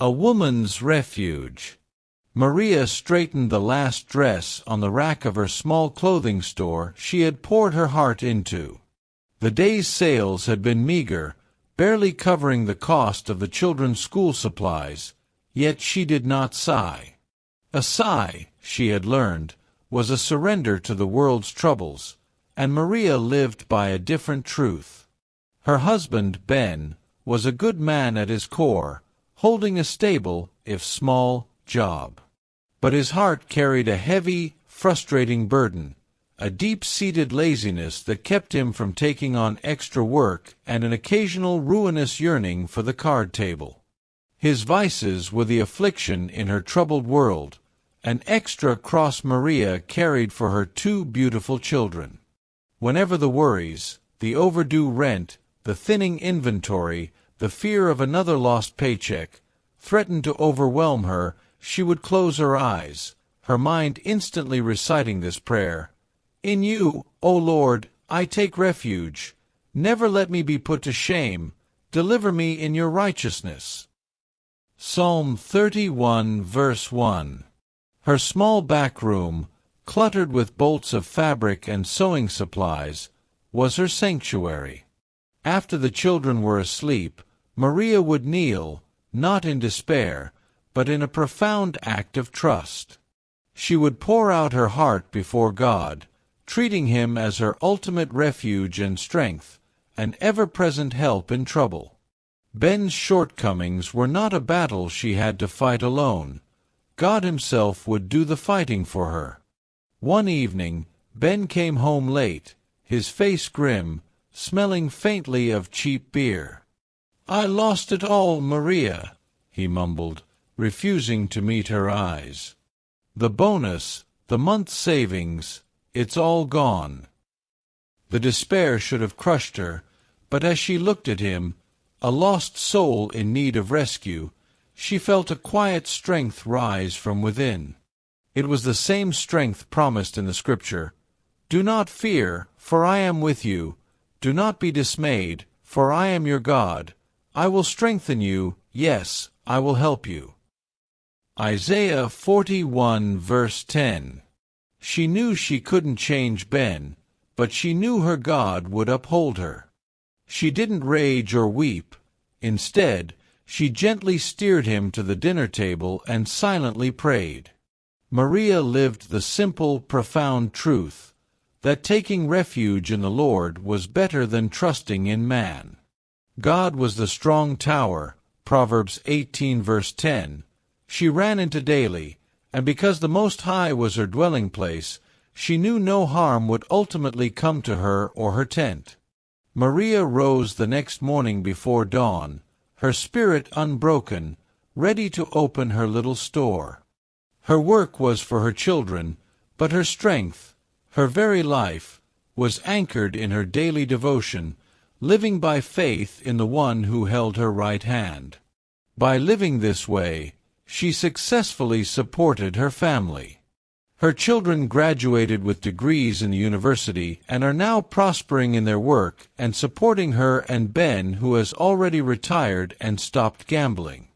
A woman's refuge. Maria straightened the last dress on the rack of her small clothing store she had poured her heart into. The day's sales had been meager, barely covering the cost of the children's school supplies, yet she did not sigh. A sigh, she had learned, was a surrender to the world's troubles, and Maria lived by a different truth. Her husband, Ben, was a good man at his core, holding a stable, if small, job. But his heart carried a heavy, frustrating burden, a deep-seated laziness that kept him from taking on extra work and an occasional ruinous yearning for the card table. His vices were the affliction in her troubled world, an extra cross Maria carried for her two beautiful children. Whenever the worries, the overdue rent, the thinning inventory, the fear of another lost paycheck, threatened to overwhelm her, she would close her eyes, her mind instantly reciting this prayer: "In you, O Lord, I take refuge. Never let me be put to shame. Deliver me in your righteousness." Psalm 31 verse 1. Her small back room, cluttered with bolts of fabric and sewing supplies, was her sanctuary. After the children were asleep, Maria would kneel, not in despair, but in a profound act of trust. She would pour out her heart before God, treating Him as her ultimate refuge and strength, an ever-present help in trouble. Ben's shortcomings were not a battle she had to fight alone. God Himself would do the fighting for her. One evening, Ben came home late, his face grim, smelling faintly of cheap beer. "I lost it all, Maria," he mumbled, refusing to meet her eyes. "The bonus, the month's savings, it's all gone." The despair should have crushed her, but as she looked at him, a lost soul in need of rescue, she felt a quiet strength rise from within. It was the same strength promised in the Scripture. "Do not fear, for I am with you. Do not be dismayed, for I am your God. I will strengthen you, yes, I will help you." Isaiah 41 verse 10. She knew she couldn't change Ben, but she knew her God would uphold her. She didn't rage or weep. Instead, she gently steered him to the dinner table and silently prayed. Maria lived the simple, profound truth that taking refuge in the Lord was better than trusting in man. God was the strong tower, Proverbs 18 verse 10, she ran into daily, and because the Most High was her dwelling place, she knew no harm would ultimately come to her or her tent. Maria rose the next morning before dawn, her spirit unbroken, ready to open her little store. Her work was for her children, but her strength, her very life, was anchored in her daily devotion, living by faith in the One who held her right hand. By living this way, she successfully supported her family. Her children graduated with degrees in the university and are now prospering in their work and supporting her and Ben, who has already retired and stopped gambling.